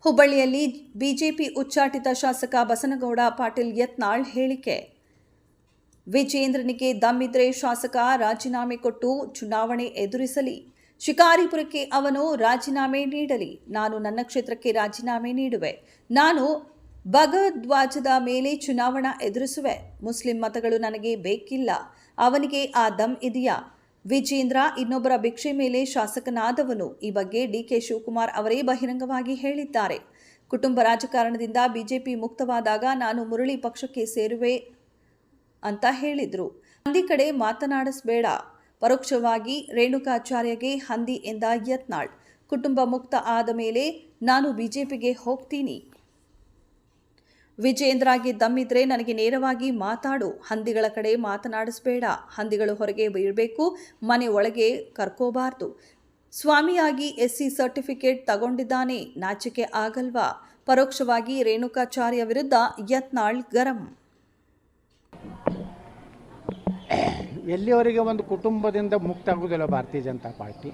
ಹುಬ್ಬಳ್ಳಿಯಲ್ಲಿ ಬಿಜೆಪಿ ಉಚ್ಚಾಟಿತ ಶಾಸಕ ಬಸನಗೌಡ ಪಾಟೀಲ್ ಯತ್ನಾಳ್ ಹೇಳಿಕೆ. ವಿಜೇಂದ್ರನಿಗೆ ದಮ್ಮಿದ್ರೆ ಶಾಸಕ ರಾಜೀನಾಮೆ ಕೊಟ್ಟು ಚುನಾವಣೆ ಎದುರಿಸಲಿ. ಶಿಕಾರಿಪುರಕ್ಕೆ ಅವನು ರಾಜೀನಾಮೆ ನೀಡಲಿ. ನಾನು ನನ್ನ ಕ್ಷೇತ್ರಕ್ಕೆ ರಾಜೀನಾಮೆ ನೀಡುವೆ. ನಾನು ಭಗವದ್ವಾಜದ ಮೇಲೆ ಚುನಾವಣಾ ಎದುರಿಸುವೆ. ಮುಸ್ಲಿಂ ಮತಗಳು ನನಗೆ ಬೇಕಿಲ್ಲ. ಅವನಿಗೆ ಆ ದಮ್ ಇದೆಯಾ? ವಿಜೇಂದ್ರ ಇನ್ನೊಬ್ಬರ ಭಿಕ್ಷೆ ಮೇಲೆ ಶಾಸಕನಾದವನು. ಈ ಬಗ್ಗೆ ಡಿಕೆ ಶಿವಕುಮಾರ್ ಅವರೇ ಬಹಿರಂಗವಾಗಿ ಹೇಳಿದ್ದಾರೆ. ಕುಟುಂಬ ರಾಜಕಾರಣದಿಂದ ಬಿಜೆಪಿ ಮುಕ್ತವಾದಾಗ ನಾನು ಮುರಳಿ ಪಕ್ಷಕ್ಕೆ ಸೇರುವೆ ಅಂತ ಹೇಳಿದ್ರು. ಹಂದಿ ಕಡೆ ಮಾತನಾಡಿಸಬೇಡ. ಪರೋಕ್ಷವಾಗಿ ರೇಣುಕಾಚಾರ್ಯಗೆ ಹಂದಿ ಎಂದ ಯತ್ನಾಳ್. ಕುಟುಂಬ ಮುಕ್ತ ಆದ ಮೇಲೆ ನಾನು ಬಿಜೆಪಿಗೆ ಹೋಗ್ತೀನಿ. ವಿಜೇಂದ್ರಗೆ ದಮ್ಮಿದ್ರೆ ನನಗೆ ನೇರವಾಗಿ ಮಾತಾಡು. ಹಂದಿಗಳ ಕಡೆ ಮಾತನಾಡಿಸಬೇಡ. ಹಂದಿಗಳು ಹೊರಗೆ ಬೀಳಬೇಕು, ಮನೆ ಒಳಗೆ ಕರ್ಕೋಬಾರ್ದು. ಸ್ವಾಮಿಯಾಗಿ SC ಸರ್ಟಿಫಿಕೇಟ್ ತಗೊಂಡಿದ್ದಾನೆ, ನಾಚಿಕೆ ಆಗಲ್ವಾ? ಪರೋಕ್ಷವಾಗಿ ರೇಣುಕಾಚಾರ್ಯ ವಿರುದ್ಧ ಯತ್ನಾಳ್ ಗರಂ. ಎಲ್ಲಿವರೆಗೆ ಒಂದು ಕುಟುಂಬದಿಂದ ಮುಕ್ತ ಆಗೋದಿಲ್ಲ ಭಾರತೀಯ ಜನತಾ ಪಾರ್ಟಿ,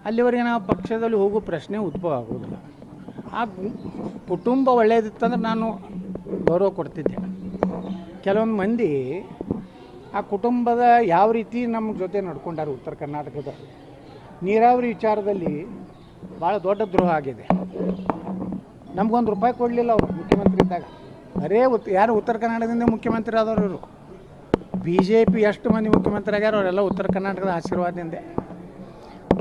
ಅಲ್ಲಿವರೆಗೆ ನಾವು ಪಕ್ಷದಲ್ಲಿ ಹೋಗೋ ಪ್ರಶ್ನೆ ಉದ್ಭವ ಆಗೋದಿಲ್ಲ. ಆ ಕುಟುಂಬ ಒಳ್ಳೆಯದಿತ್ತಂದ್ರೆ ನಾನು ಗೌರವ ಕೊಡ್ತಿದ್ದೆ. ಕೆಲವೊಂದು ಮಂದಿ ಆ ಕುಟುಂಬದ ಯಾವ ರೀತಿ ನಮ್ಮ ಜೊತೆ ನಡ್ಕೊಂಡಾರೆ. ಉತ್ತರ ಕರ್ನಾಟಕದ ನೀರಾವರಿ ವಿಚಾರದಲ್ಲಿ ಭಾಳ ದೊಡ್ಡ ದ್ರೋಹ ಆಗಿದೆ. ನಮಗೊಂದು ರೂಪಾಯಿ ಕೊಡಲಿಲ್ಲ ಅವರು ಮುಖ್ಯಮಂತ್ರಿ ಇದ್ದಾಗ. ಯಾರು ಉತ್ತರ ಕರ್ನಾಟಕದಿಂದ ಮುಖ್ಯಮಂತ್ರಿ ಆದವರು ಇವರು. BJP ಎಷ್ಟು ಮಂದಿ ಮುಖ್ಯಮಂತ್ರಿ ಆಗ್ಯಾರ ಅವರೆಲ್ಲ ಉತ್ತರ ಕರ್ನಾಟಕದ ಆಶೀರ್ವಾದದಿಂದ.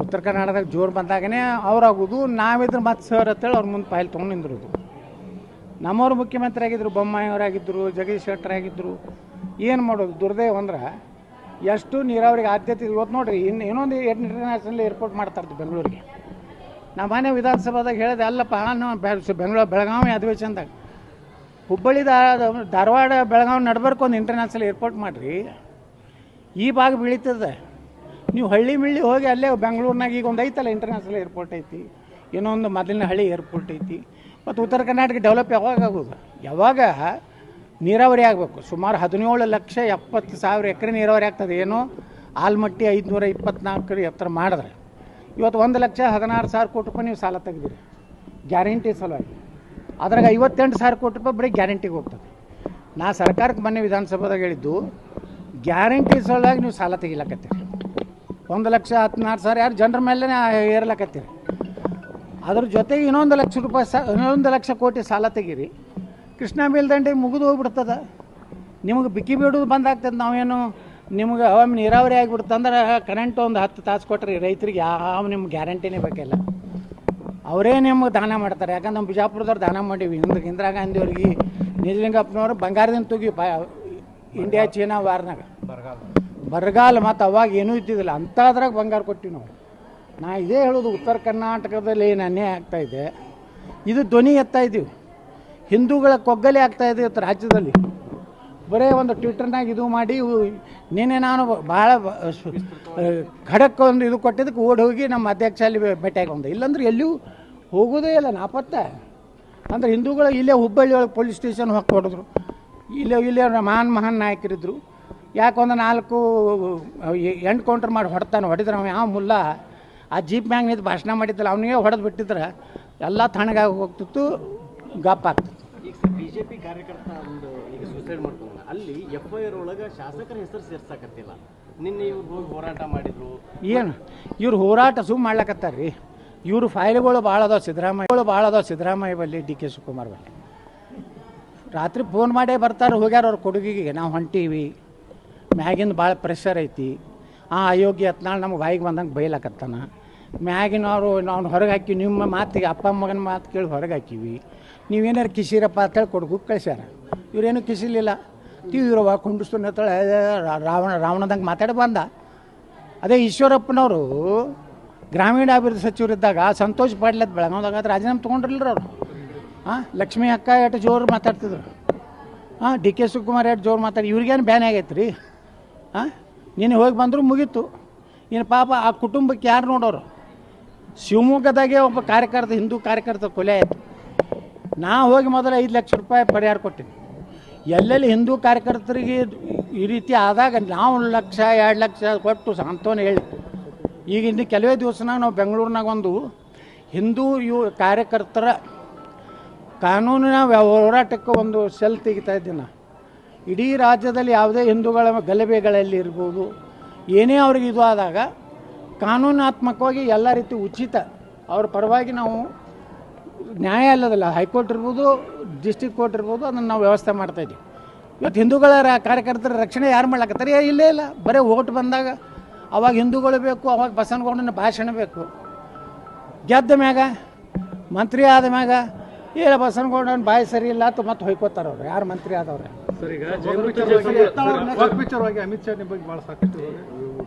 ಉತ್ತರ ಕರ್ನಾಟಕದಾಗ ಜೋರು ಬಂದಾಗನೇ ಅವ್ರಾಗೋದು. ನಾವಿದ್ರೆ ಮತ್ತೆ ಸರ್ ಅಂತೇಳಿ ಅವ್ರ ಮುಂದೆ ಫೈಲ್ ತೊಗೊಂಡು ನಿಂದಿರೋದು. ನಮ್ಮವ್ರು ಮುಖ್ಯಮಂತ್ರಿ ಆಗಿದ್ದರು, ಬೊಮ್ಮಾಯಿಯವರಾಗಿದ್ದರು, ಜಗದೀಶ್ ಶೆಟ್ಟರ್ ಆಗಿದ್ದರು. ಏನು ಮಾಡೋದು? ದುರ್ದೈವ ಅಂದ್ರೆ ಎಷ್ಟು ನೀರಾವರಿಗೆ ಆದ್ಯತೆ. ಇವತ್ತು ನೋಡಿರಿ, ಇನ್ನೊಂದು ಇಂಟರ್ನ್ಯಾಷನಲ್ ಏರ್ಪೋರ್ಟ್ ಮಾಡ್ತಾರ್ದು ಬೆಂಗಳೂರಿಗೆ. ನಾ ಮನೆ ವಿಧಾನಸಭಾದಾಗ ಹೇಳಿದೆ, ಅಲ್ಲಪ್ಪ ನಾನು ಬೆಳಗಾವಿ ಅಧಿವೇಶನದಾಗ ಹುಬ್ಬಳ್ಳಿ ಧಾರವಾಡ ಬೆಳಗಾವಿ ನಡ್ಬರ್ಕು ಒಂದು ಇಂಟರ್ನ್ಯಾಷನಲ್ ಏರ್ಪೋರ್ಟ್ ಮಾಡಿರಿ. ಈ ಭಾಗ ಬೀಳಿತದೆ. ನೀವು ಹಳ್ಳಿ ಮಿಳ್ಳಿ ಹೋಗಿ ಅಲ್ಲೇ ಬೆಂಗಳೂರಿನಾಗ ಈಗ ಒಂದು ಐತಲ್ಲ ಇಂಟರ್ನ್ಯಾಷನಲ್ ಏರ್ಪೋರ್ಟ್ ಐತಿ, ಇನ್ನೊಂದು ಮೊದಲಿನ ಹಳ್ಳಿ ಏರ್ಪೋರ್ಟ್ ಐತಿ. ಮತ್ತು ಉತ್ತರ ಕರ್ನಾಟಕ ಡೆವಲಪ್ ಯಾವಾಗ ಆಗೋದು? ಯಾವಾಗ ನೀರಾವರಿ ಆಗಬೇಕು. ಸುಮಾರು 17,70,000 ಎಕರೆ ನೀರಾವರಿ ಆಗ್ತದೆ. ಏನೋ ಆಲ್ಮಟ್ಟಿ 524 ಎತ್ತರ ಮಾಡಿದ್ರೆ ಇವತ್ತು 1,16,000 ಕೋಟಿ ರೂಪಾಯಿ ನೀವು ಸಾಲ ತೆಗೆದಿರಿ ಗ್ಯಾರಂಟಿ ಸಲುವಾಗಿ. ಅದ್ರಾಗ 58,000 ಕೋಟಿ ರೂಪಾಯಿ ಬರೀ ಗ್ಯಾರಂಟಿಗೆ ಹೋಗ್ತದೆ. ನಾ ಸರ್ಕಾರಕ್ಕೆ ಮೊನ್ನೆ ವಿಧಾನಸಭಾದಾಗ ಹೇಳಿದ್ದು, ಗ್ಯಾರಂಟಿ ಸಲುವಾಗಿ ನೀವು ಸಾಲ ತೆಗಿಲಕತ್ತೀರಿ. 1,16,000 ಯಾರು ಜನರ ಮೇಲೆ ಏರ್ಲಕತ್ತೀರಿ. ಅದ್ರ ಜೊತೆಗೆ ಇನ್ನೊಂದು ಲಕ್ಷ ಕೋಟಿ ಸಾಲ ತೆಗೀರಿ. ಕೃಷ್ಣಾ ಮೇಲ್ದಂಡೆ ಮುಗಿದು ಹೋಗ್ಬಿಡ್ತದೆ. ನಿಮಗೆ ಬಿಕ್ಕಿ ಬಿಡೋದು ಬಂದಾಗ್ತದೆ. ನಾವೇನು ನಿಮ್ಗೆ ಒಮ್ಮೆ ನೀರಾವರಿ ಆಗಿಬಿಡ್ತಂದ್ರೆ ಕರೆಂಟ್ ಒಂದು 10 ತಾಸು ಕೊಟ್ಟರೆ ರೈತರಿಗೆ ಯಾವ ನಿಮ್ಗೆ ಗ್ಯಾರಂಟಿನೇ ಬೇಕಿಲ್ಲ. ಅವರೇ ನಿಮ್ಗೆ ದಾನ ಮಾಡ್ತಾರೆ. ಯಾಕಂದ್ರೆ ನಮ್ಮ ಬಿಜಾಪುರದವ್ರು ದಾನ ಮಾಡೀವಿ. ಇಂದಿರಾ ಗಾಂಧಿಯವ್ರಿಗೆ, ನಿಜಲಿಂಗಪ್ಪನವ್ರು ಬಂಗಾರದಿಂದ ತುಗಿ ಇಂಡಿಯಾ ಚೀನಾ ವಾರ್ನಾಗ ಬರಗಾಲ. ಮತ್ತು ಅವಾಗ ಏನೂ ಇದ್ದಿದ್ದಿಲ್ಲ, ಅಂಥದ್ರಾಗ ಬಂಗಾರ ಕೊಟ್ಟಿವಿ ನಾವು. ನಾ ಇದೇ ಹೇಳೋದು, ಉತ್ತರ ಕರ್ನಾಟಕದಲ್ಲಿ ಏನು ಅನ್ಯಾಯ ಆಗ್ತಾಯಿದೆ, ಇದು ಧ್ವನಿ ಎತ್ತಾ ಇದ್ದೀವಿ. ಹಿಂದೂಗಳ ಕೊಗ್ಗಲೆ ಆಗ್ತಾಯಿದೆ ಇವತ್ತು ರಾಜ್ಯದಲ್ಲಿ. ಬರೇ ಒಂದು ಟ್ವಿಟರ್ನಾಗ ಇದು ಮಾಡಿ ನಿನ್ನೆ ನಾನು ಭಾಳ ಖಡಕ್ ಒಂದು ಇದು ಕೊಟ್ಟಿದ್ದಕ್ಕೆ ಓಡಿ ಹೋಗಿ ನಮ್ಮ ಅಧ್ಯಕ್ಷ ಅಲ್ಲಿ ಭೇಟಿಯಾಗಿ ಬಂದೆ. ಇಲ್ಲಾಂದ್ರೆ ಎಲ್ಲಿಯೂ ಹೋಗೋದೇ ಇಲ್ಲ, ನಾಪತ್ತೆ. ಅಂದರೆ ಹಿಂದೂಗಳು ಇಲ್ಲೇ ಹುಬ್ಬಳ್ಳಿ ಒಳಗೆ ಪೊಲೀಸ್ ಸ್ಟೇಷನ್ ಹೋಗಿ ಹೊಡೆದ್ರು. ಇಲ್ಲೇ ಮಹಾನ್ ನಾಯಕರಿದ್ದರು. ಯಾಕೊಂದು 4 ಕೌಂಟರ್ ಮಾಡಿ ಹೊಡೆದ್ರೆ ಅವ ಯಾವ ಮುಲ್ಲ ಆ ಜೀಪ್ ಮ್ಯಾಗ ನಿಂತು ಭಾಷಣ ಮಾಡಿದ್ದಲ್ಲ, ಅವನಿಗೆ ಹೊಡೆದು ಬಿಟ್ಟಿದ್ರೆ ಎಲ್ಲ ತಣ್ಣಗಾಗಿ ಹೋಗ್ತಿತ್ತು, ಗಪ್ ಆಗ್ತಿತ್ತು. ಈಗ BJP ಕಾರ್ಯಕರ್ತ ಒಂದು ಈಗ ಸೂಸೈಡ್ ಮಾಡ್ಕೊಂಡ ಅಲ್ಲಿ FIR ಒಳಗೆ ಶಾಸಕರ ಹೆಸರು ಸೇರ್ಸಕತ್ತಿಲ್ಲ. ನಿನ್ನೆ ಇವ್ರು ಹೋಗಿ ಹೋರಾಟ ಮಾಡಿದ್ರು. ಏನು ಇವ್ರು ಹೋರಾಟ ಸುಮ್ಮ ಮಾಡ್ಲಕತ್ತಾರ ರೀ. ಇವರು ಫೈಲ್ಗಳು ಭಾಳ ಅದಾವ ಸಿದ್ದರಾಮಯ್ಯ ಬಲ್ಲಿ, DK ಶಿವಕುಮಾರ್ ಬಲ್ಲಿ. ರಾತ್ರಿ ಫೋನ್ ಮಾಡೇ ಬರ್ತಾರೆ, ಹೋಗ್ಯಾರ ಅವ್ರ ಕೊಡುಗೆಗೆ. ನಾವು ಹೊಂಟೀವಿ, ಮ್ಯಾಗಿಂದ ಭಾಳ ಪ್ರೆಷರ್ ಐತಿ. ಅಯೋಗ್ಯ ಯತ್ನಾಳ್ ನಮ್ಗೆ ಬಾಯಿಗೆ ಬಂದಂಗೆ ಬೈಲಕತ್ತಾನ. ಮ್ಯಾಗಿನವರು ನಾವು ಹೊರಗೆ ಹಾಕಿ, ನಿಮ್ಮ ಮಾತಿಗೆ ಅಪ್ಪ ಮಗನ ಮಾತು ಕೇಳಿ ಹೊರಗೆ ಹಾಕಿವಿ. ನೀವೇನಾರು ಕಿಸಿರಪ್ಪ ಅಂತೇಳಿ ಕೊಡಗು ಕಳಿಸ್ಯಾರ. ಇವರೇನು ಕಿಸಿಲಿಲ್ಲ. ತೀವ್ರವ ಕುಂಡಿಸ್ತು ಅಂತೇಳಿ ರಾವಣದಂಗೆ ಮಾತಾಡಿ ಬಂದ. ಅದೇ ಈಶ್ವರಪ್ಪನವರು ಗ್ರಾಮೀಣಾಭಿವೃದ್ಧಿ ಸಚಿವರಿದ್ದಾಗ ಸಂತೋಷ್ ಪಾಟೀಲ್ ಬೆಳಗಾವ್ದಾಗ ರಾಜೀನಾಮೆ ತೊಗೊಂಡ್ರಲ್ರ ಅವರು. ಲಕ್ಷ್ಮೀ ಅಕ್ಕ ಎಷ್ಟು ಜೋರು ಮಾತಾಡ್ತಿದ್ರು. DK ಶಿವಕುಮಾರ್ ಎಷ್ಟು ಜೋರು ಮಾತಾಡಿ. ಇವ್ರಿಗೇನು ಬ್ಯಾನ್ ಆಗೈತೆ ರೀ. ನೀನು ಹೋಗಿ ಬಂದರೂ ಮುಗೀತು. ಇನ್ನು ಪಾಪ ಆ ಕುಟುಂಬಕ್ಕೆ ಯಾರು ನೋಡೋರು? ಶಿವಮೊಗ್ಗದಾಗೆ ಒಬ್ಬ ಕಾರ್ಯಕರ್ತ, ಹಿಂದೂ ಕಾರ್ಯಕರ್ತ ಕೊಲೆ ಆಯಿತು. ನಾ ಹೋಗಿ ಮೊದಲು 5 ಲಕ್ಷ ರೂಪಾಯಿ ಪರಿಹಾರ ಕೊಟ್ಟಿನಿ. ಎಲ್ಲೆಲ್ಲಿ ಹಿಂದೂ ಕಾರ್ಯಕರ್ತರಿಗೆ ಈ ರೀತಿ ಆದಾಗ ನಾವು 1 ಲಕ್ಷ 2 ಲಕ್ಷ ಕೊಟ್ಟು ಸಾಂತ್ವನ ಹೇಳಿ. ಈಗ ಇನ್ನು ಕೆಲವೇ ದಿವಸನಾಗ ನಾವು ಬೆಂಗಳೂರಿನಾಗ ಒಂದು ಹಿಂದೂ ಕಾರ್ಯಕರ್ತರ ಕಾನೂನಿನ ಹೋರಾಟಕ್ಕೆ ಒಂದು ಸೆಲ್ ತೆಗಿತಾ ಇದ್ದೀನಿ. ಇಡೀ ರಾಜ್ಯದಲ್ಲಿ ಯಾವುದೇ ಹಿಂದೂಗಳ ಗಲಭೆಗಳಲ್ಲಿ ಇರ್ಬೋದು, ಏನೇ ಅವ್ರಿಗೆ ಇದು ಆದಾಗ ಕಾನೂನಾತ್ಮಕವಾಗಿ ಎಲ್ಲ ರೀತಿ ಉಚಿತ ಅವ್ರ ಪರವಾಗಿ ನಾವು ನ್ಯಾಯಾಲಯದಲ್ಲ, ಹೈಕೋರ್ಟ್ ಇರ್ಬೋದು, ಡಿಸ್ಟಿಕ್ ಕೋರ್ಟ್ ಇರ್ಬೋದು, ಅದನ್ನು ನಾವು ವ್ಯವಸ್ಥೆ ಮಾಡ್ತಾಯಿದ್ದೀವಿ. ಇವತ್ತು ಹಿಂದೂಗಳ ಕಾರ್ಯಕರ್ತರ ರಕ್ಷಣೆ ಯಾರು ಮಾಡ್ಲಕತ್ತಾರೆ? ಇಲ್ಲೇ ಇಲ್ಲ. ಬರೀ ಓಟ್ ಬಂದಾಗ ಅವಾಗ ಹಿಂದೂಗಳು ಬೇಕು, ಅವಾಗ ಬಸವನಗೌಡನ ಭಾಷಣ ಬೇಕು. ಗೆದ್ದ ಮ್ಯಾಗ ಮಂತ್ರಿ ಆದ ಮ್ಯಾಗ ಇಲ್ಲ ಬಸವನಗೌಡನ ಬಾಯಿ ಸರಿ ಇಲ್ಲ ಅಂತ ಮತ್ತೆ ಹೊಯ್ಕೋತಾರೆ ಅವ್ರು, ಯಾರು ಮಂತ್ರಿ ಆದವ್ರೆ. ಅಮಿತ್ ಶಾ ಬಗ್ಗೆ ಭಾಳ ಸಾಕಷ್ಟು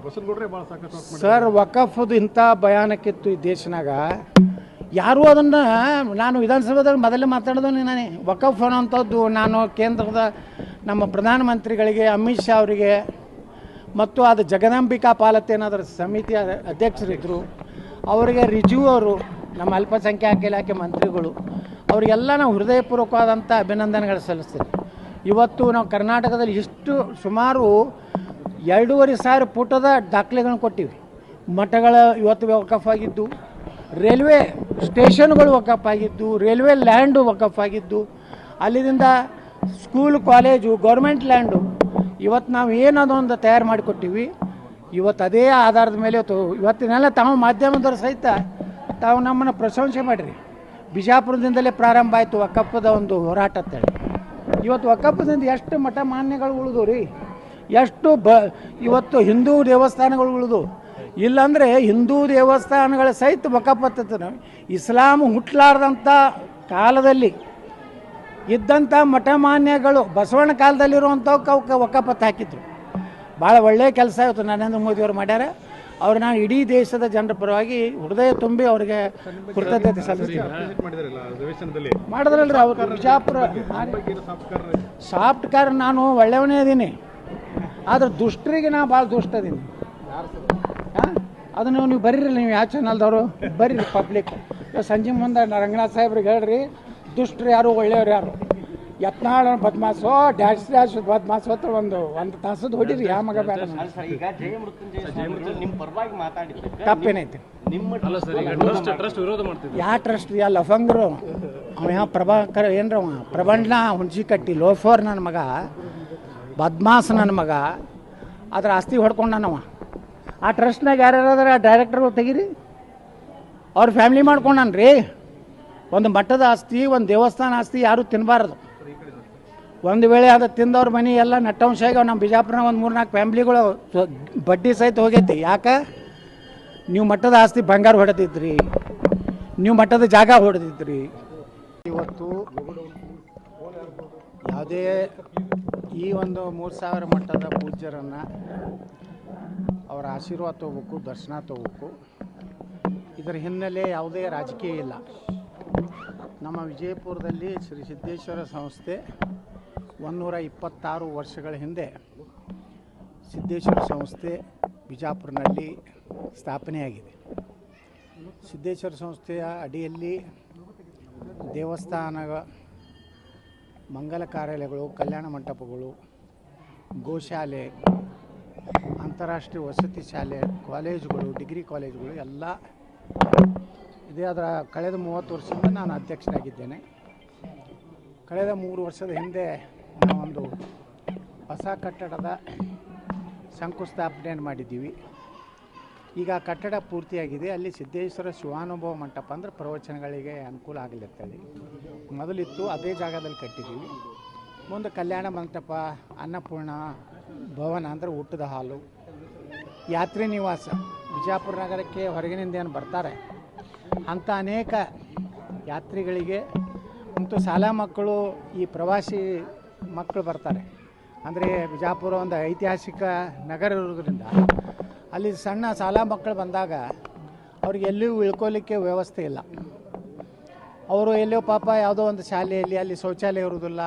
ಬಸವನಗೌಡ್ರೆ ಭಾಳ ಸಾಕಷ್ಟು ಸರ್, ವಕಫ್ದು ಇಂಥ ಭಯಾನಕ್ಕಿತ್ತು ಈ ದೇಶನಾಗ. ಯಾರೂ ಅದನ್ನು, ನಾನು ವಿಧಾನಸಭೆದಾಗ ಮೊದಲೇ ಮಾತಾಡಿದವನೇ ನಾನೇ. ವಕಫ್ ಅನ್ನೋಂಥದ್ದು ನಾನು ಕೇಂದ್ರದ ನಮ್ಮ ಪ್ರಧಾನಮಂತ್ರಿಗಳಿಗೆ, ಅಮಿತ್ ಶಾ ಅವರಿಗೆ, ಮತ್ತು ಅದು ಜಗದಾಂಬಿಕಾ ಪಾಲತೆ ಅನ್ನೋದ್ರ ಸಮಿತಿಯ ಅಧ್ಯಕ್ಷರಿದ್ದರು, ಅವರಿಗೆ ರಿಜು ಅವರು, ನಮ್ಮ ಅಲ್ಪಸಂಖ್ಯಾತ ಇಲಾಖೆ ಮಂತ್ರಿಗಳು, ಅವರಿಗೆಲ್ಲ ನಾವು ಹೃದಯಪೂರ್ವಕವಾದಂಥ ಅಭಿನಂದನೆಗಳು ಸಲ್ಲಿಸ್ತೀವಿ. ಇವತ್ತು ನಾವು ಕರ್ನಾಟಕದಲ್ಲಿ ಇಷ್ಟು ಸುಮಾರು 2,500 ಫುಟದ ದಾಖಲೆಗಳನ್ನು ಕೊಟ್ಟಿವಿ. ಮಠಗಳ ಇವತ್ತು ವಕಫ್ ಆಗಿದ್ದು, ರೈಲ್ವೆ ಸ್ಟೇಷನ್ಗಳು ವಕಫ್ ಆಗಿದ್ದು, ರೈಲ್ವೆ ಲ್ಯಾಂಡು ವಕಫ್ ಆಗಿದ್ದು, ಅಲ್ಲಿಂದ ಸ್ಕೂಲ್ ಕಾಲೇಜು ಗೌರ್ಮೆಂಟ್ ಲ್ಯಾಂಡು ಇವತ್ತು ನಾವು ಏನದೊಂದು ತಯಾರು ಮಾಡಿಕೊಟ್ಟಿವಿ. ಇವತ್ತು ಅದೇ ಆಧಾರದ ಮೇಲೆ ಇವತ್ತಿನೆಲ್ಲ ತಾವು ಮಾಧ್ಯಮದವರು ಸಹಿತ ತಾವು ನಮ್ಮನ್ನು ಪ್ರಶಂಸೆ ಮಾಡಿರಿ. ಬಿಜಾಪುರದಿಂದಲೇ ಪ್ರಾರಂಭ ಆಯಿತು ವಕಫದ ಒಂದು ಹೋರಾಟ ಅಂತೇಳಿ. ಇವತ್ತು ವಕಫದಿಂದ ಎಷ್ಟು ಮಠ ಮಾನ್ಯಗಳು ಉಳಿದು ರೀ, ಎಷ್ಟು ಇವತ್ತು ಹಿಂದೂ ದೇವಸ್ಥಾನಗಳು ಉಳಿದು. ಇಲ್ಲಾಂದರೆ ಹಿಂದೂ ದೇವಸ್ಥಾನಗಳ ಸಹಿತ ವಕಫ್ ಹತ್ತದ. ಇಸ್ಲಾಂ ಹುಟ್ಟಲಾರ್ದಂಥ ಕಾಲದಲ್ಲಿ ಇದ್ದಂಥ ಮಠ ಮಾನ್ಯಗಳು ಬಸವಣ್ಣ ಕಾಲದಲ್ಲಿರುವಂಥವಕ್ಕೆ ಅವಕ್ಕೆ ವಕಫತ್ ಹಾಕಿದ್ರು. ಭಾಳ ಒಳ್ಳೆಯ ಕೆಲಸ ಇವತ್ತು ನರೇಂದ್ರ ಮೋದಿಯವರು ಮಾಡ್ಯಾರ. ಅವ್ರು ನಾನು ಇಡೀ ದೇಶದ ಜನರ ಪರವಾಗಿ ಹೃದಯ ತುಂಬಿ ಅವರಿಗೆ ಕೃತಜ್ಞತೆ ಸಲ್ಲಿಸ್ತೀನಿ. ಮಾಡಿದ್ರಲ್ರಿ ಅವ್ರು ಬಿಜಾಪುರ ಸಾಫ್ಟ್ ಕಾರ್. ನಾನು ಒಳ್ಳೆಯವನೇ ಅದೀನಿ, ಆದ್ರೆ ದುಷ್ಟರಿಗೆ ನಾ ಭಾಳ ದುಷ್ಟ ಅದೀನಿ. ಹಾಂ, ಅದನ್ನು ನೀವು ಬರೀರಿ, ನೀವು ಯಾವ ಚಾನಲ್ದವರು ಬರೀರಿ. ಪಬ್ಲಿಕ್ ಸಂಜೆ ಮುಂದೆ ರಂಗನಾಥ್ ಸಾಹೇಬ್ರಿಗೆ ಹೇಳ್ರಿ, ದುಷ್ಟರು ಯಾರು ಒಳ್ಳೆಯವ್ರು ಯಾರು. ಯತ್ನಾಳ ಬದ್ಮಾಸು ಡ್ಯಾಶ್ ಬದ್ಮಾಸು ಅಂತ ಒಂದು ತಾಸದ್ದು ಹೊಡೀರಿ. ಯಾವ ಮಗ ಬೇಡ. ಈಗ ನಿಮ್ಮ ಪರವಾಗಿ ಮಾತಾಡಿದ್ರೆ ತಪ್ಪೇನೈತಿ? ಯಾವ ಟ್ರಸ್ಟ್? ಯಾ ಲಫಂಗರು ಅವ ಯಾವ ಪ್ರಭಾಕರ್ ಏನ್ರ ಅವ ಪ್ರಬಂಡ್ನ ಹುಣಸಿ ಕಟ್ಟಿ ಲೋಫೋರ್ ನನ್ನ ಮಗ, ಬದ್ಮಾಸ್ ನನ್ನ ಮಗ, ಅದ್ರ ಆಸ್ತಿ ಹೊಡ್ಕೊಂಡನವ. ಆ ಟ್ರಸ್ಟ್ನಾಗ ಯಾರ್ಯಾರ ಡೈರೆಕ್ಟರ್ಗಳು ತೆಗೀರಿ. ಅವ್ರ ಫ್ಯಾಮಿಲಿ ಮಾಡ್ಕೊಂಡನ್ರಿ. ಒಂದು ಮಠದ ಆಸ್ತಿ, ಒಂದು ದೇವಸ್ಥಾನ ಆಸ್ತಿ ಯಾರೂ ತಿನ್ನಬಾರ್ದು. ಒಂದು ವೇಳೆ ಅದು ತಿಂದವ್ರ ಮನೆ ಎಲ್ಲ ನಟ್ಟವಂಶ ಆಗ್ಯಾವ. ನಮ್ಮ ಬಿಜಾಪುರನಾಗ ಒಂದು 3-4 ಫ್ಯಾಮ್ಲಿಗಳು ಬಡ್ಡಿ ಸಹಿತ ಹೋಗೈತಿ. ಯಾಕೆ? ನೀವು ಮಠದ ಆಸ್ತಿ ಬಂಗಾರ ಹೊಡೆದಿದ್ರಿ, ನೀವು ಮಠದ ಜಾಗ ಹೊಡೆದಿದ್ರಿ. ಇವತ್ತು ಯಾವುದೇ ಈ ಒಂದು 3,000 ಮಠದ ಪೂಜ್ಯರನ್ನು ಅವರ ಆಶೀರ್ವಾದ ತೊಗೋಬೇಕು, ದರ್ಶನ ತೊಗೋಬೇಕು. ಇದರ ಹಿನ್ನೆಲೆ ಯಾವುದೇ ರಾಜಕೀಯ ಇಲ್ಲ. ನಮ್ಮ ವಿಜಯಪುರದಲ್ಲಿ ಶ್ರೀ ಸಿದ್ದೇಶ್ವರ ಸಂಸ್ಥೆ 126 ವರ್ಷಗಳ ಹಿಂದೆ ಸಿದ್ದೇಶ್ವರ ಸಂಸ್ಥೆ ಬಿಜಾಪುರನಲ್ಲಿ ಸ್ಥಾಪನೆಯಾಗಿದೆ. ಸಿದ್ದೇಶ್ವರ ಸಂಸ್ಥೆಯ ಅಡಿಯಲ್ಲಿ ದೇವಸ್ಥಾನ, ಮಂಗಲ ಕಾರ್ಯಾಲಯಗಳು, ಕಲ್ಯಾಣ ಮಂಟಪಗಳು, ಗೋಶಾಲೆ, ಅಂತಾರಾಷ್ಟ್ರೀಯ ವಸತಿ ಶಾಲೆ, ಕಾಲೇಜುಗಳು, ಡಿಗ್ರಿ ಕಾಲೇಜುಗಳು ಎಲ್ಲ ಇದೆ. ಅದರ ಕಳೆದ 30 ವರ್ಷದಿಂದ ನಾನು ಅಧ್ಯಕ್ಷರಾಗಿದ್ದೇನೆ. ಕಳೆದ 3 ವರ್ಷದ ಹಿಂದೆ ನಾವೊಂದು ಹೊಸ ಕಟ್ಟಡದ ಶಂಕುಸ್ಥಾಪನೆಯನ್ನು ಮಾಡಿದ್ದೀವಿ. ಈಗ ಕಟ್ಟಡ ಪೂರ್ತಿಯಾಗಿದೆ. ಅಲ್ಲಿ ಸಿದ್ದೇಶ್ವರ ಶಿವಾನುಭವ ಮಂಟಪ ಅಂದರೆ ಪ್ರವಚನಗಳಿಗೆ ಅನುಕೂಲ ಆಗಲಿ ಅಂತೇಳಿ ಮೊದಲಿತ್ತು. ಅದೇ ಜಾಗದಲ್ಲಿ ಕಟ್ಟಿದ್ದೀವಿ. ಮುಂದೆ ಕಲ್ಯಾಣ ಮಂಟಪ, ಅನ್ನಪೂರ್ಣ ಭವನ ಅಂದರೆ ಊಟದ ಹಾಲು, ಯಾತ್ರಿ ನಿವಾಸ, ಬಿಜಾಪುರ ನಗರಕ್ಕೆ ಹೊರಗಿನಿಂದ ಏನು ಬರ್ತಾರೆ ಅಂಥ ಅನೇಕ ಯಾತ್ರಿಗಳಿಗೆ ಮತ್ತು ಶಾಲಾ ಮಕ್ಕಳು, ಈ ಪ್ರವಾಸಿ ಮಕ್ಕಳು ಬರ್ತಾರೆ. ಅಂದರೆ ಬಿಜಾಪುರ ಒಂದು ಐತಿಹಾಸಿಕ ನಗರ ಇರೋದ್ರಿಂದ ಅಲ್ಲಿ ಸಣ್ಣ ಶಾಲಾ ಮಕ್ಕಳು ಬಂದಾಗ ಅವ್ರಿಗೆ ಎಲ್ಲಿಯೂ ಇಳ್ಕೊಳ್ಳಿಕ್ಕೆ ವ್ಯವಸ್ಥೆ ಇಲ್ಲ. ಅವರು ಎಲ್ಲೋ ಪಾಪ ಯಾವುದೋ ಒಂದು ಶಾಲೆಯಲ್ಲಿ ಅಲ್ಲಿ ಶೌಚಾಲಯ ಇರೋದಿಲ್ಲ,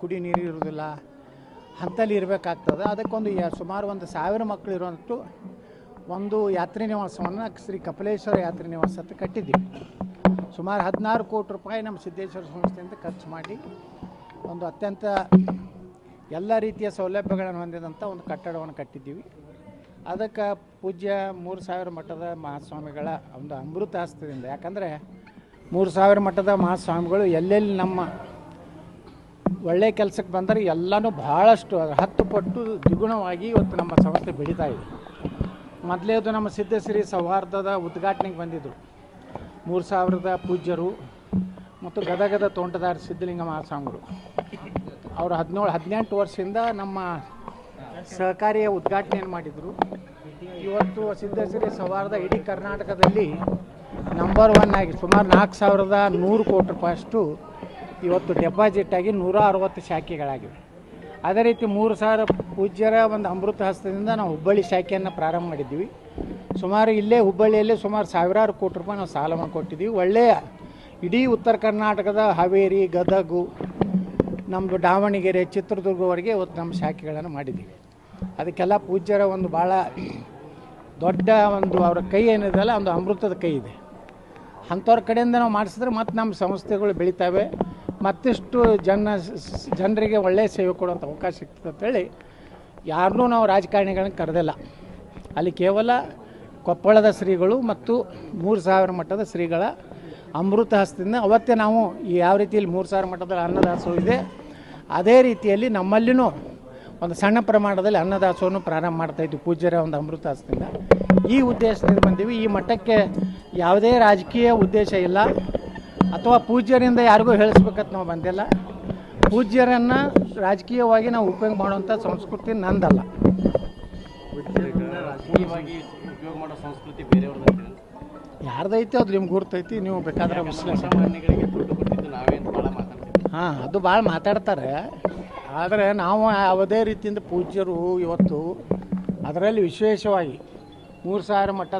ಕುಡಿ ನೀರು ಇರೋದಿಲ್ಲ, ಅಂಥಲ್ಲಿ ಇರಬೇಕಾಗ್ತದೆ. ಅದಕ್ಕೊಂದು ಸುಮಾರು 1,000 ಮಕ್ಕಳು ಇರುವಂಥ ಒಂದು ಯಾತ್ರಿ ನಿವಾಸವನ್ನು ಶ್ರೀ ಕಪಿಲೇಶ್ವರ ಯಾತ್ರಿ ನಿವಾಸ ಅಂತ ಕಟ್ಟಿದ್ದೀವಿ. ಸುಮಾರು 16 ಕೋಟಿ ರೂಪಾಯಿ ನಮ್ಮ ಸಿದ್ದೇಶ್ವರ ಸಂಸ್ಥೆಯಿಂದ ಖರ್ಚು ಮಾಡಿ ಒಂದು ಅತ್ಯಂತ ಎಲ್ಲ ರೀತಿಯ ಸೌಲಭ್ಯಗಳನ್ನು ಹೊಂದಿದಂಥ ಒಂದು ಕಟ್ಟಡವನ್ನು ಕಟ್ಟಿದ್ದೀವಿ. ಅದಕ್ಕೆ ಪೂಜ್ಯ 3,000 ಮಠದ ಮಹಾಸ್ವಾಮಿಗಳ ಒಂದು ಅಮೃತ ಹಸ್ತದಿಂದ, ಯಾಕಂದರೆ 3000 ಮಠದ ಮಹಾಸ್ವಾಮಿಗಳು ಎಲ್ಲೆಲ್ಲಿ ನಮ್ಮ ಒಳ್ಳೆಯ ಕೆಲಸಕ್ಕೆ ಬಂದರೆ ಎಲ್ಲನೂ ಭಾಳಷ್ಟು 10 ಪಟ್ಟು ದ್ವಿಗುಣವಾಗಿ ಇವತ್ತು ನಮ್ಮ ಸಂಸ್ಥೆ ಬೆಳೀತಾ ಇದೆ. ಮೊದಲೇದು ನಮ್ಮ ಸಿದ್ಧಶ್ರೀ ಸೌಹಾರ್ದದ ಉದ್ಘಾಟನೆಗೆ ಬಂದಿದ್ದರು 3000 ಪೂಜ್ಯರು ಮತ್ತು ಗದಗದ ತೋಂಟದಾರ ಸಿದ್ಧಲಿಂಗ ಮಹಾಸ್ವಾಮಿಗಳು. ಅವರು 17-18 ವರ್ಷದಿಂದ ನಮ್ಮ ಸಹಕಾರಿಯ ಉದ್ಘಾಟನೆಯನ್ನು ಮಾಡಿದರು. ಇವತ್ತು ಸಿದ್ಧಶ್ರೀ ಸೌಹಾರ್ದ ಇಡೀ ಕರ್ನಾಟಕದಲ್ಲಿ ನಂಬರ್ 1 ಆಗಿ ಸುಮಾರು 4100 ಕೋಟಿ ರೂಪಾಯಿಯಷ್ಟು ಇವತ್ತು ಡೆಪಾಸಿಟ್ ಆಗಿ 160 ಶಾಖೆಗಳಾಗಿವೆ. ಅದೇ ರೀತಿ 3000 ಪೂಜ್ಯರ ಒಂದು ಅಮೃತ ಹಸ್ತದಿಂದ ನಾವು ಹುಬ್ಬಳ್ಳಿ ಶಾಖೆಯನ್ನು ಪ್ರಾರಂಭ ಮಾಡಿದ್ವಿ. ಸುಮಾರು ಇಲ್ಲೇ ಹುಬ್ಬಳ್ಳಿಯಲ್ಲಿ ಸುಮಾರು ಸಾವಿರಾರು ಕೋಟಿ ರೂಪಾಯಿ ನಾವು ಸಾಲವನ್ನು ಕೊಟ್ಟಿದ್ದೀವಿ. ಒಳ್ಳೆಯ ಇಡೀ ಉತ್ತರ ಕರ್ನಾಟಕದ ಹಾವೇರಿ, ಗದಗು, ನಮ್ಮದು ದಾವಣಗೆರೆ, ಚಿತ್ರದುರ್ಗವರೆಗೆ ಇವತ್ತು ನಮ್ಮ ಶಾಖೆಗಳನ್ನು ಮಾಡಿದ್ದೀವಿ. ಅದಕ್ಕೆಲ್ಲ ಪೂಜ್ಯರ ಒಂದು ಭಾಳ ದೊಡ್ಡ ಒಂದು ಅವರ ಕೈ ಏನಿದೆಯಲ್ಲ ಒಂದು ಅಮೃತದ ಕೈ ಇದೆ. ಅಂಥವ್ರ ಕಡೆಯಿಂದ ನಾವು ಮಾಡಿಸಿದ್ರೆ ಮತ್ತು ನಮ್ಮ ಸಂಸ್ಥೆಗಳು ಬೆಳೀತವೆ, ಮತ್ತಿಷ್ಟು ಜನರಿಗೆ ಒಳ್ಳೆಯ ಸೇವೆ ಕೊಡುವಂಥ ಅವಕಾಶ ಸಿಗ್ತದೆ ಅಂತೇಳಿ ಯಾರನ್ನೂ ನಾವು ರಾಜಕಾರಣಿಗಳನ್ನ ಕರೆದಿಲ್ಲ. ಅಲ್ಲಿ ಕೇವಲ ಕೊಪ್ಪಳದ ಶ್ರೀಗಳು ಮತ್ತು 3000 ಮಠದ ಶ್ರೀಗಳ ಅಮೃತ ಹಸ್ತದಿಂದ ಅವತ್ತೇ ನಾವು ಯಾವ ರೀತಿಯಲ್ಲಿ 3000 ಮಠದ ಅನ್ನದಾಸೋಹ ಇದೆ ಅದೇ ರೀತಿಯಲ್ಲಿ ನಮ್ಮಲ್ಲಿನೂ ಒಂದು ಸಣ್ಣ ಪ್ರಮಾಣದಲ್ಲಿ ಅನ್ನದಾಸೋಹವನ್ನು ಪ್ರಾರಂಭ ಮಾಡ್ತಾಯಿದ್ವಿ ಪೂಜ್ಯರ ಒಂದು ಅಮೃತ ಹಸ್ತದಿಂದ. ಈ ಉದ್ದೇಶದಿಂದ ಬಂದೀವಿ. ಈ ಮಠಕ್ಕೆ ಯಾವುದೇ ರಾಜಕೀಯ ಉದ್ದೇಶ ಇಲ್ಲ ಅಥವಾ ಪೂಜ್ಯರಿಂದ ಯಾರಿಗೂ ಹೇಳಿಸ್ಬೇಕಂತ ನಾವು ಬಂದಿಲ್ಲ. ಪೂಜ್ಯರನ್ನು ರಾಜಕೀಯವಾಗಿ ನಾವು ಉಪಯೋಗ ಮಾಡುವಂಥ ಸಂಸ್ಕೃತಿ ನಂದಲ್ಲ. ರಾಜಕೀಯವಾಗಿ ಉಪಯೋಗ ಮಾಡೋ ಸಂಸ್ಕೃತಿ ಬೇರೆಯವ್ರದ್ದು ಯಾರ್ದೈತೆ ಅದು ನಿಮ್ಗೆ ಗುರ್ತೈತಿ, ನೀವು ಬೇಕಾದ್ರೆ ವಿಶ್ಲೇಷಣೆ. ಸಾಮಾನ್ಯಗಳಿಗೆ ದುಡ್ಡು ಕೊಟ್ಟಿದ್ದು ನಾವೇ ಅಂತ ಭಾಳ ಮಾತಾಡ್ತೀವಿ. ಹಾಂ, ಅದು ಭಾಳ ಮಾತಾಡ್ತಾರೆ. ಆದರೆ ನಾವು ಯಾವುದೇ ರೀತಿಯಿಂದ ಪೂಜ್ಯರು ಇವತ್ತು ಅದರಲ್ಲಿ ವಿಶೇಷವಾಗಿ 3000 ಮಠ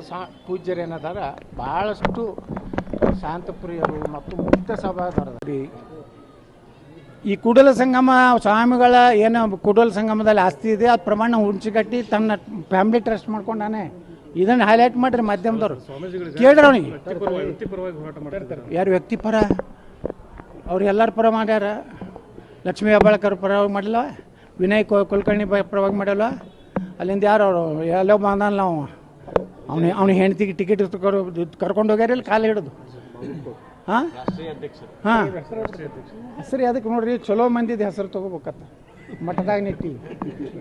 ಪೂಜ್ಯರು ಏನದಾರ ಭಾಳಷ್ಟು ಶಾಂತಪ್ರಿಯರು ಮತ್ತು ಮುಕ್ತ ಸಭಾದವರು. ಈ ಕೂಡಲ ಸಂಗಮ ಸ್ವಾಮಿಗಳ ಏನು ಕೂಡಲ ಸಂಗಮದಲ್ಲಿ ಆಸ್ತಿ ಇದೆ ಅದು ಪ್ರಮಾಣ ಹುಂಚಿಗಟ್ಟಿ ತನ್ನ ಫ್ಯಾಮಿಲಿ ಟ್ರಸ್ಟ್ ಮಾಡ್ಕೊಂಡಾನೆ. ಇದನ್ನು ಹೈಲೈಟ್ ಮಾಡಿರಿ ಮಾಧ್ಯಮದವರು, ಕೇಳ್ರಿ ಅವನಿಗೆ. ಯಾರು ವ್ಯಕ್ತಿಪರ? ಅವ್ರು ಎಲ್ಲರ ಪರ ಮಾಡ್ಯಾರ. ಲಕ್ಷ್ಮೀ ಹೆಬ್ಬಾಳ್ಕರ್ ಪರವಾಗಿ ಮಾಡಿಲ್ಲ, ವಿನಯ್ ಕುಲಕರ್ಣಿ ಪರವಾಗಿ ಮಾಡಿಲ್ಲ. ಅಲ್ಲಿಂದ ಯಾರು ಅವರು ಎಲ್ಲೋ ಬಂದಾನ ನಾವು ಅವ್ನಿಗೆ ಹೆಂಡತಿಗೆ ಟಿಕೆಟ್ ಕರ್ಕೊಂಡು ಹೋಗ್ಯಾರಿಲ್ಲ ಕಾಲು ಹಿಡಿದು. ಹಾಂ ಹಾಂ, ಹೆಸರು ಅದಕ್ಕೆ ನೋಡ್ರಿ, ಚಲೋ ಮಂದಿದ ಹೆಸರು ತೊಗೋಬೇಕತ್ತ ಮಠದಾಗ ನಿಂತು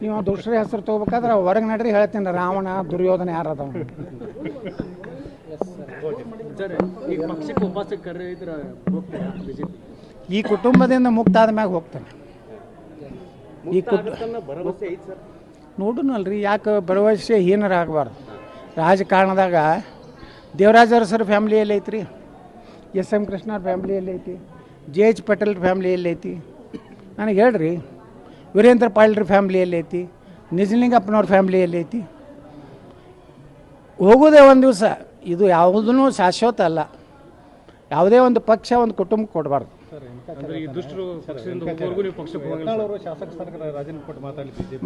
ನೀವು ದುಷ್ಟ್ರ ಹೆಸರು ತೊಗೋಬೇಕಾದ್ರೆ ಹೊರಗೆ ನಡ್ರಿ ಹೇಳ್ತೀನಿ, ರಾವಣ ದುರ್ಯೋಧನ ಯಾರದವ. ಈ ಕುಟುಂಬದಿಂದ ಮುಕ್ತ ಆದ ಮ್ಯಾಗ ಹೋಗ್ತಾನೆ. ಈ ಭರವಸೆ ಐತೆ ಸರ್. ನೋಡೋಣಲ್ರಿ, ಯಾಕೆ ಭರವಸೆ ಹೀನರಾಗಬಾರ್ದು. ರಾಜಕಾರಣದಾಗ ದೇವರಾಜ ಅರಸರ ಫ್ಯಾಮ್ಲಿ ಎಲ್ಲೈತ್ರಿ, ಎಸ್.ಎಂ. ಕೃಷ್ಣವ್ರ ಫ್ಯಾಮ್ಲಿ ಎಲ್ಲೈತಿ, ಜೆ.ಎಚ್. ಪಟೇಲ್ ಫ್ಯಾಮ್ಲಿ ಎಲ್ಲೈತಿ, ನನಗೆ ಹೇಳ್ರಿ. ವೀರೇಂದ್ರ ಪಾಳ್ರ ಫ್ಯಾಮ್ಲಿ ಎಲ್ಲೈತಿ, ನಿಜಲಿಂಗಪ್ಪನವ್ರ ಫ್ಯಾಮ್ಲಿ ಎಲ್ಲೈತಿ. ಹೋಗೋದೇ ಒಂದು ದಿವಸ, ಇದು ಯಾವುದೂ ಶಾಶ್ವತ ಅಲ್ಲ. ಯಾವುದೇ ಒಂದು ಪಕ್ಷ ಒಂದು ಕುಟುಂಬಕ್ಕೆ ಕೊಡಬಾರ್ದು.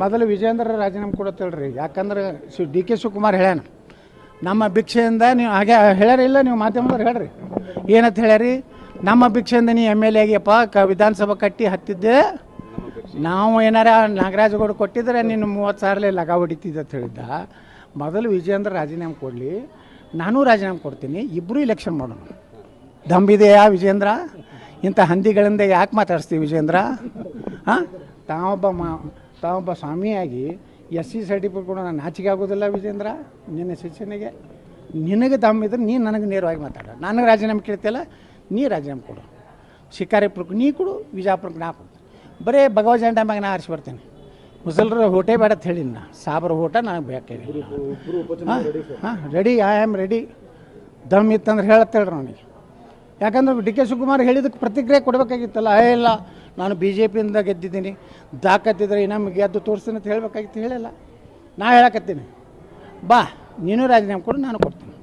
ಮೊದಲು ವಿಜೇಂದ್ರ ರಾಜೀನಾಮೆ ಕೊಡತ್ತೇಳ್ರಿ. ಯಾಕಂದ್ರೆ ಡಿ.ಕೆ. ಶಿವಕುಮಾರ್ ಹೇಳ್ಯಾನ, ನಮ್ಮ ಭಿಕ್ಷೆಯಿಂದ ನೀವು ಹಾಗೆ ಹೇಳ್ಯಾರ ಇಲ್ಲ, ನೀವು ಮಾಧ್ಯಮದವ್ರು ಹೇಳ್ರಿ ಏನಂತ ಹೇಳ್ಯಾರಿ, ನಮ್ಮ ಭಿಕ್ಷೆಯಿಂದ ನೀ ಎಮ್ ಎಲ್ ಎ ಆಗಿಯಪ್ಪ, ವಿಧಾನಸಭಾ ಕಟ್ಟಿ ಹತ್ತಿದ್ದೆ, ನಾವು ಏನಾರ ನಾಗರಾಜಗೌಡ ಕೊಟ್ಟಿದ್ರೆ ನೀನು 30,000 ಲಗ ಹೊಡಿತಿದ್ದೆ ಅಂತ ಹೇಳಿದ್ದ. ಮೊದಲು ವಿಜೇಂದ್ರ ರಾಜೀನಾಮೆ ಕೊಡಲಿ, ನಾನು ರಾಜೀನಾಮೆ ಕೊಡ್ತೀನಿ, ಇಬ್ಬರು ಇಲೆಕ್ಷನ್ ಮಾಡೋಣ. ದಮ್ಬಿದೆಯಾ ವಿಜೇಂದ್ರ? ಇಂಥ ಹಂದಿಗಳಿಂದ ಯಾಕೆ ಮಾತಾಡಿಸ್ತೀವಿ ವಿಜೇಂದ್ರ? ಹಾಂ, ತಾವೊಬ್ಬ ಸ್ವಾಮಿಯಾಗಿ SC ಸರ್ಟಿಫಿಕೇಟ್ ಕೊಡೋ ನಾನು ನಾಚಿಕೆ ಆಗೋದಿಲ್ಲ ವಿಜೇಂದ್ರ. ನಿನ್ನ ಶಿಕ್ಷಣಿಗೆ ನಿನಗೆ ದಮ್ಮಿದ್ರೆ ನೀನು ನನಗೆ ನೇರವಾಗಿ ಮಾತಾಡ. ನನಗೆ ರಾಜೀನಾಮೆ ಕೇಳ್ತಿಯಲ್ಲ, ನೀ ರಾಜೀನಾಮೆ ಕೊಡು. ಶಿಕಾರಿಪುರಕ್ಕೆ ನೀ ಕೊಡು, ವಿಜಾಪುರಕ್ಕೆ ನಾ ಕೊಡು. ಬರೀ ಭಗವಜಾಂಡ ಮ್ಯಾಗ ನಾ ಆರಿಸಿ ಬರ್ತೀನಿ. ಮುಸಲ್ರ ಹೋಟೆ ಬೇಡ ಅಂತ ಹೇಳಿನ, ಸಾಬ್ರ ಊಟ ನನಗೆ ಬೇಕಾಗಿಲ್ಲ. ಹಾಂ, ರೆಡಿ, ಐ ಆಮ್ ರೆಡಿ. ದಮ್ ಇತ್ತಂದ್ರೆ ಹೇಳತ್ತೇಳ್ರಿ ಅವನಿಗೆ. ಯಾಕಂದ್ರೆ ಡಿ.ಕೆ. ಶಿವಕುಮಾರ್ ಹೇಳಿದಕ್ಕೆ ಪ್ರತಿಕ್ರಿಯೆ ಕೊಡಬೇಕಾಗಿತ್ತಲ್ಲ. ಇಲ್ಲ ನಾನು BJPಯಿಂದ ಗೆದ್ದಿದ್ದೀನಿ, ದಾಖತ್ತಿದ್ರೆ ನಮಗೆ ಗೆದ್ದು ತೋರಿಸ್ತೀನಿ ಅಂತ ಹೇಳಬೇಕಾಗಿತ್ತು, ಹೇಳಿಲ್ಲ. ನಾ ಹೇಳಕತ್ತೀನಿ, ಬಾ ನೀನು ರಾಜೀನಾಮೆ ಕೊಡು, ನಾನು ಕೊಡ್ತೀನಿ.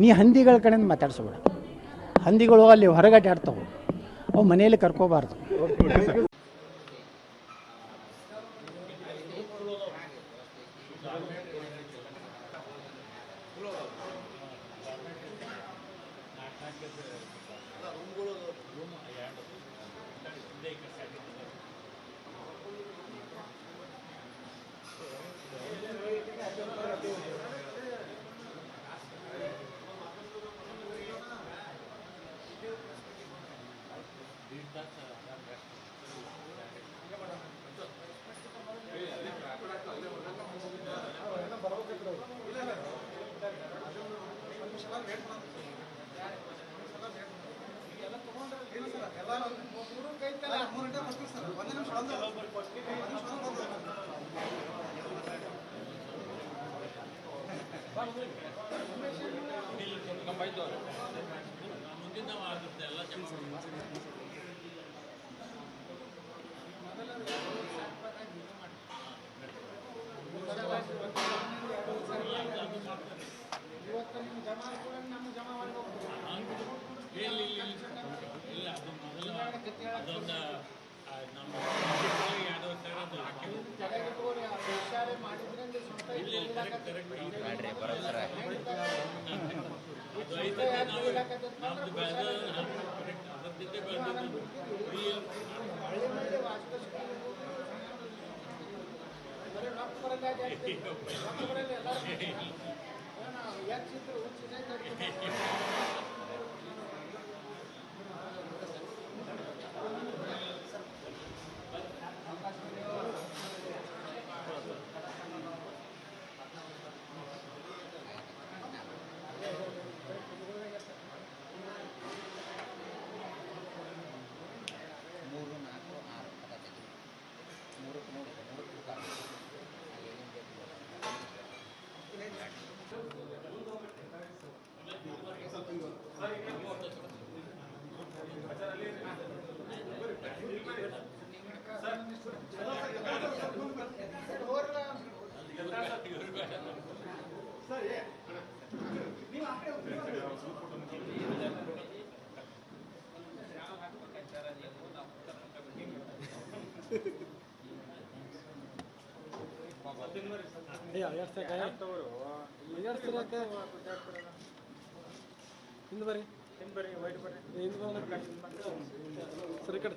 ನೀ ಹಂದಿಗಳ ಕಡೆಯಿಂದ ಮಾತಾಡ್ಸೋಬೇಡ. ಹಂದಿಗಳು ಅಲ್ಲಿ ಹೊರಗಡೆ ಆಡ್ತಾವೆ, ಅವು ಮನೆಯಲ್ಲಿ ಕರ್ಕೋಬಾರ್ದು. ಇಲ್ಲ ಅದು ಮೊದಲು ಅದೊಂದು ನಮ್ಮ 2 ವರ್ಷ ಹಾಕಿ ಮಾಡ್ರಿ ಬರೋಬ್ಬರ ಅದು ಐತೆ ನಮ್ದು ಬೆಳೆದ ಅದರದ್ದೇ ಬೆಳೆದಿದ್ದು ಮೂರು ನಾಲ್ಕು ಆರು ಪದ್ಧತಿ ಮೂರಕ್ಕೆ ನೋಡಿ ಮೂರಕ್ಕೆ ಏನೇನು ಹಿಂದೆ ಬರ್ರಿ ವೈಟ್ ಬರ್ರಿ ಹಿಂದೆ ಸರಿ ಕಡೆ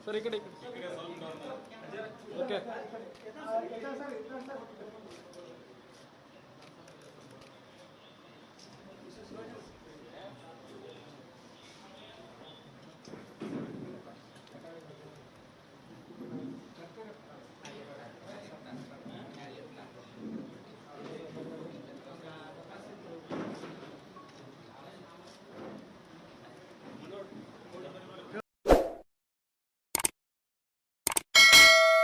ಸರಿ ಕಡೆ ಓಕೆ